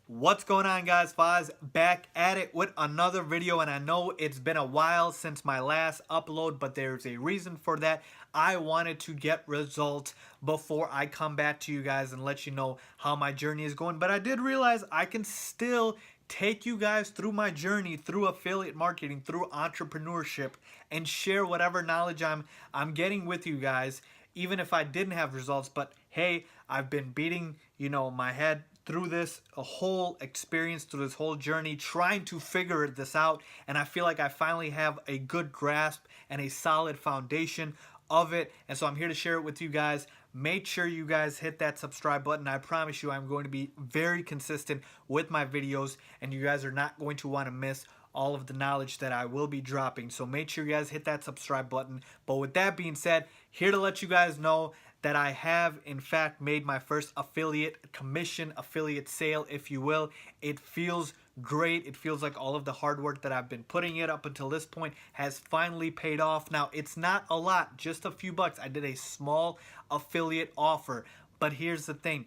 What's going on, guys? Foz back at it with another video, and I know it's been a while since my last upload, but there's a reason for that. I wanted to get results before I come back to you guys and let you know how my journey is going, but I did realize I can still take you guys through my journey through affiliate marketing, through entrepreneurship, and share whatever knowledge I'm getting with you guys, even if I didn't have results. But hey, I've been beating my head through this a whole experience, through this whole journey, trying to figure this out, and I feel like I finally have a good grasp and a solid foundation of it, and so I'm here to share it with you guys. Make sure you guys hit that subscribe button. I promise you I'm going to be very consistent with my videos, and you guys are not going to want to miss all of the knowledge that I will be dropping. So make sure you guys hit that subscribe button. But with that being said, here to let you guys know that I have in fact made my first affiliate commission, affiliate sale, if you will. It feels great. It feels like all of the hard work that I've been putting it up until this point has finally paid off. Now, it's not a lot, just a few bucks. I did a small affiliate offer, but here's the thing.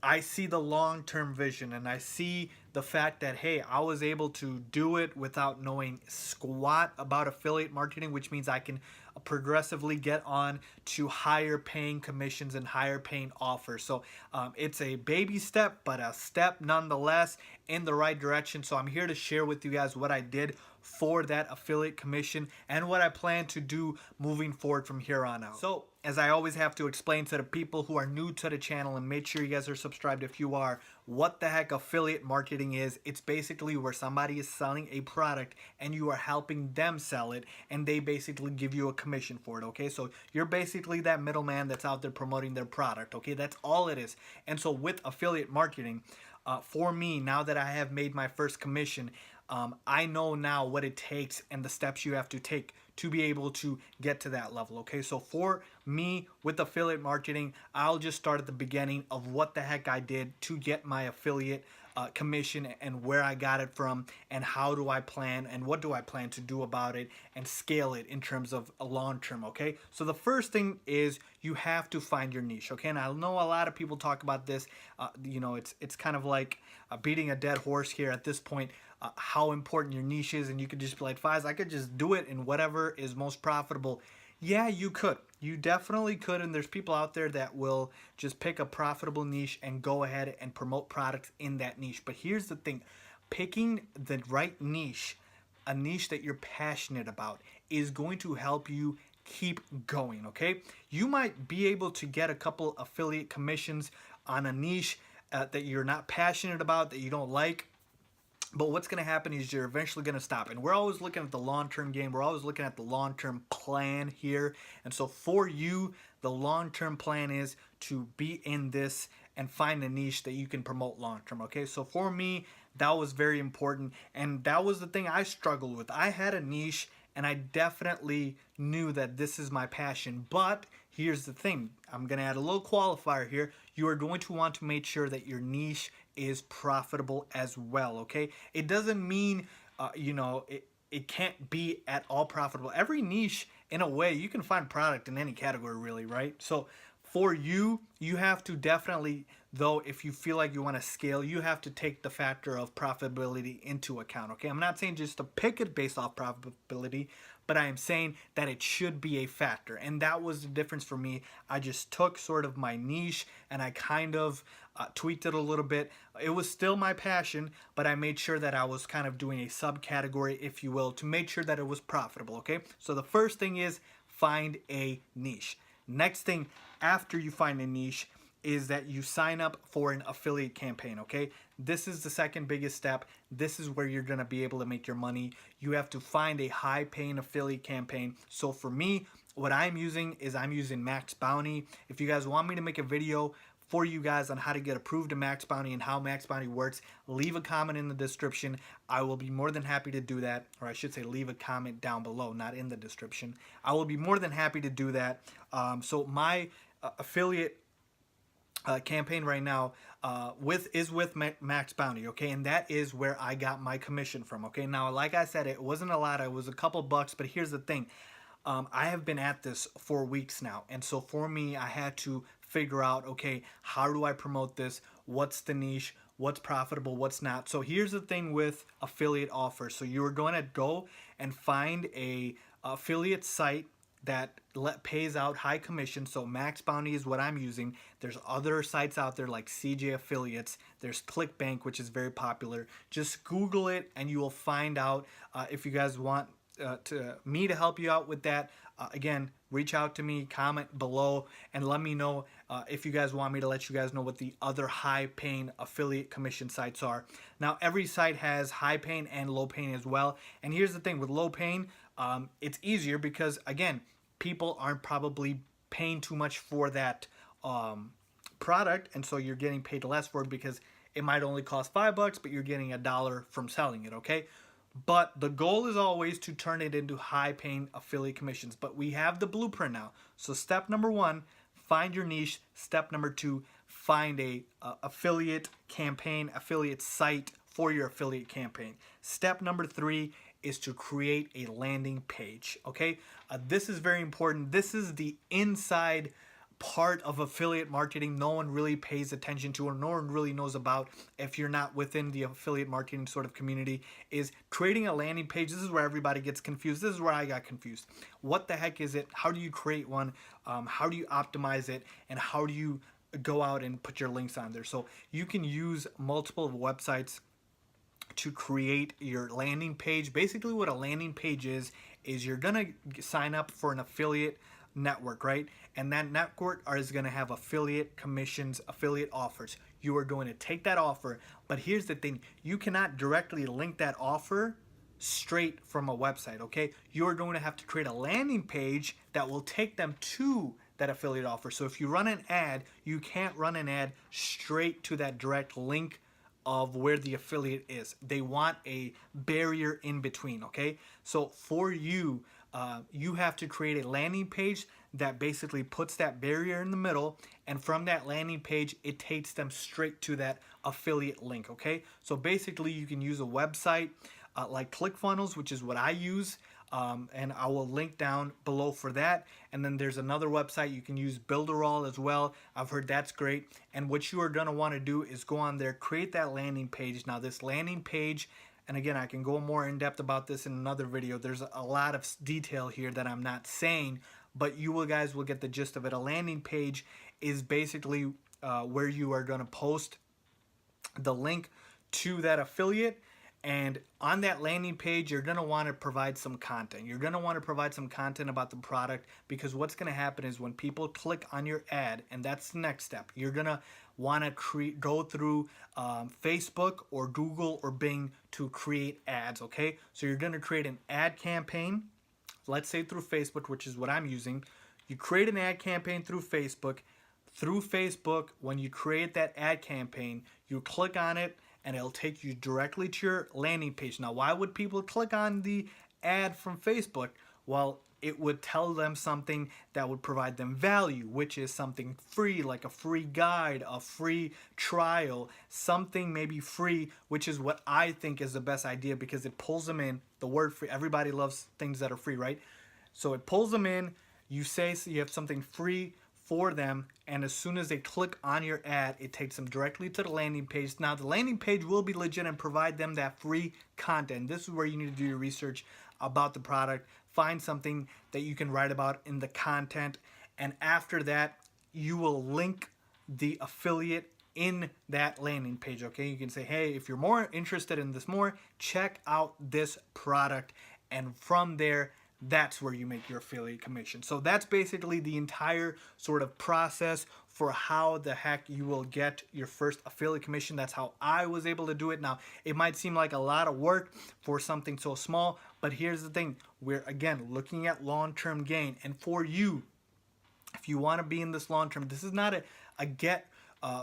I see the long-term vision, and I see the fact that, hey, I was able to do it without knowing squat about affiliate marketing, which means I can progressively get on to higher paying commissions and higher paying offers. So it's a baby step, but a step nonetheless in the right direction. So I'm here to share with you guys what I did for that affiliate commission and what I plan to do moving forward from here on out. So as I always have to explain to the people who are new to the channel, and make sure you guys are subscribed if you are, what the heck affiliate marketing is. It's basically where somebody is selling a product and you are helping them sell it, and they basically give you a commission for it, okay? So you're basically that middleman that's out there promoting their product, okay? That's all it is. And so with affiliate marketing, for me, now that I have made my first commission, I know now what it takes and the steps you have to take to be able to get to that level, okay? So for me, with affiliate marketing, I'll just start at the beginning of what the heck I did to get my affiliate commission, and where I got it from, and how do I plan, and what do I plan to do about it and scale it in terms of a long term, okay? So the first thing is you have to find your niche, okay? And I know a lot of people talk about this, it's kind of like beating a dead horse here at this point, how important your niche is, and you could just be like, Faiz, I could just do it in whatever is most profitable. Yeah, you could. You definitely could, and there's people out there that will just pick a profitable niche and go ahead and promote products in that niche. But here's the thing. Picking the right niche, a niche that you're passionate about, is going to help you keep going, okay? You might be able to get a couple affiliate commissions on a niche that you're not passionate about, that you don't like, but what's going to happen is you're eventually going to stop. And we're always looking at the long-term game. We're always looking at the long-term plan here. And so for you, the long-term plan is to be in this and find a niche that you can promote long-term, okay? So for me, that was very important. And that was the thing I struggled with. I had a niche, and I definitely knew that this is my passion. But here's the thing. I'm going to add a little qualifier here. You are going to want to make sure that your niche is profitable as well, okay? It doesn't mean, it can't be at all profitable. Every niche, in a way, you can find product in any category, really, right? So for you, you have to definitely, though, if you feel like you want to scale, you have to take the factor of profitability into account, okay? I'm not saying just to pick it based off profitability, but I am saying that it should be a factor. And that was the difference for me. I just took sort of my niche and I kind of tweaked it a little bit. It was still my passion, but I made sure that I was kind of doing a subcategory, if you will, to make sure that it was profitable, okay? So the first thing is find a niche. Next thing after you find a niche is that you sign up for an affiliate campaign, okay? This is the second biggest step. This is where you're gonna be able to make your money. You have to find a high paying affiliate campaign. So for me, what I'm using is I'm using Max Bounty. If you guys want me to make a video for you guys on how to get approved to Max Bounty and how Max Bounty works, leave a comment in the description. I will be more than happy to do that, or I should say leave a comment down below, not in the description. I will be more than happy to do that. So my affiliate campaign right now is with Max Bounty, okay? And that is where I got my commission from, okay? Now, like I said, it wasn't a lot. It was a couple bucks, but here's the thing. I have been at this for weeks now, and so for me, I had to figure out, okay, how do I promote this? What's the niche? what's profitable, what's not. So here's the thing with affiliate offers. So you're going to go and find a affiliate site that pays out high commission. So Max Bounty is what I'm using. There's other sites out there like CJ Affiliates. There's ClickBank, which is very popular. Just Google it and you will find out. If you guys want me to help you out with that, again, reach out to me, comment below, and let me know if you guys want me to let you guys know what the other high-paying affiliate commission sites are. Now, every site has high-paying and low-paying as well. And here's the thing with low-paying, it's easier because, again, people aren't probably paying too much for that product, and so you're getting paid less for it because it might only cost $5, but you're getting $1 from selling it, okay? But the goal is always to turn it into high-paying affiliate commissions. But we have the blueprint now. So step number 1, find your niche. Step number 2, find a affiliate campaign, affiliate site for your affiliate campaign. Step number 3 is to create a landing page. Okay, this is very important. This is the inside part of affiliate marketing no one really pays attention to, or no one really knows about if you're not within the affiliate marketing sort of community, is creating a landing page. This is where everybody gets confused. This is where I got confused. What the heck is it? How do you create one? How do you optimize it? And how do you go out and put your links on there? So you can use multiple websites to create your landing page. Basically what a landing page is you're gonna sign up for an affiliate network, right? And that network is going to have affiliate commissions, affiliate offers. You are going to take that offer, but here's the thing, you cannot directly link that offer straight from a website, okay? You're going to have to create a landing page that will take them to that affiliate offer. So if you run an ad, you can't run an ad straight to that direct link of where the affiliate is. They want a barrier in between, okay? So for you, you have to create a landing page that basically puts that barrier in the middle, and from that landing page, it takes them straight to that affiliate link, okay? So basically, you can use a website like ClickFunnels, which is what I use, and I will link down below for that. And then there's another website you can use, Builderall as well. I've heard that's great. And what you are gonna wanna do is go on there, create that landing page. Now this landing page, and again, I can go more in depth about this in another video. There's a lot of detail here that I'm not saying, but you guys will get the gist of it. A landing page is basically where you are gonna post the link to that affiliate. And on that landing page, you're going to want to provide some content. You're going to want to provide some content about the product, because what's going to happen is when people click on your ad, and that's the next step, you're going to want to go through Facebook or Google or Bing to create ads, okay? So you're going to create an ad campaign, let's say through Facebook, which is what I'm using. You create an ad campaign through Facebook. Through Facebook, when you create that ad campaign, you click on it, and it'll take you directly to your landing page. Now, why would people click on the ad from Facebook? Well, it would tell them something that would provide them value, which is something free, like a free guide, a free trial, something maybe free, which is what I think is the best idea, because it pulls them in. The word free, everybody loves things that are free, right? So it pulls them in. You say so you have something free for them, and as soon as they click on your ad, it takes them directly to the landing page. Now, the landing page will be legit and provide them that free content. This is where you need to do your research about the product, find something that you can write about in the content, and after that, you will link the affiliate in that landing page, okay? You can say, hey, if you're more interested in this more, check out this product, and from there, that's where you make your affiliate commission. So that's basically the entire sort of process for how the heck you will get your first affiliate commission. That's how I was able to do it. Now, it might seem like a lot of work for something so small, but here's the thing. We're, again, looking at long-term gain. And for you, if you want to be in this long-term, this is not a get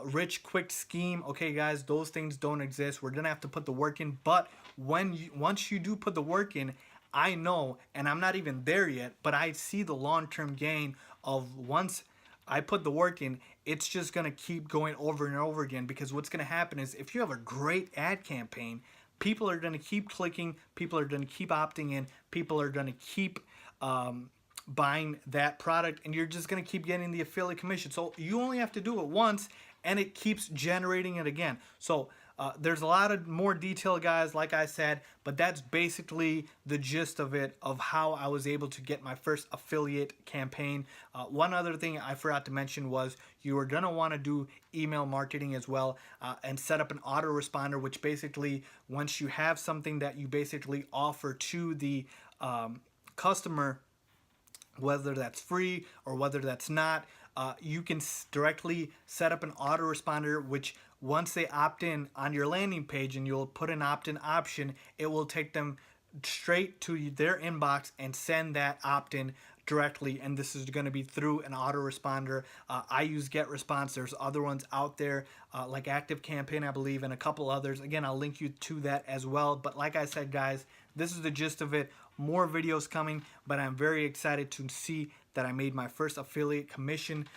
rich quick scheme. Okay, guys, those things don't exist. We're going to have to put the work in. But once you do put the work in, I know, and I'm not even there yet, but I see the long-term gain of once I put the work in, it's just going to keep going over and over again, because what's going to happen is if you have a great ad campaign, people are going to keep clicking, people are going to keep opting in, people are going to keep buying that product, and you're just going to keep getting the affiliate commission. So you only have to do it once, and it keeps generating it again. So There's a lot of more detail, guys, like I said, but that's basically the gist of it, of how I was able to get my first affiliate campaign. One other thing I forgot to mention was you are going to want to do email marketing as well, and set up an autoresponder, which basically, once you have something that you basically offer to the customer, whether that's free or whether that's not, you can directly set up an autoresponder, which once they opt in on your landing page and you'll put an opt-in option, it will take them straight to their inbox and send that opt-in directly. And this is going to be through an autoresponder. I use GetResponse. There's other ones out there, like ActiveCampaign, I believe, and a couple others. Again, I'll link you to that as well. But like I said, guys, this is the gist of it. More videos coming, but I'm very excited to see that I made my first affiliate commission,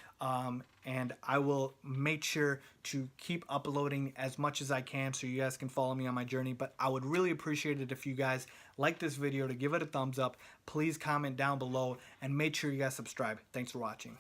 and I will make sure to keep uploading as much as I can so you guys can follow me on my journey. But I would really appreciate it if you guys like this video, to give it a thumbs up. Please comment down below and make sure you guys subscribe. Thanks for watching.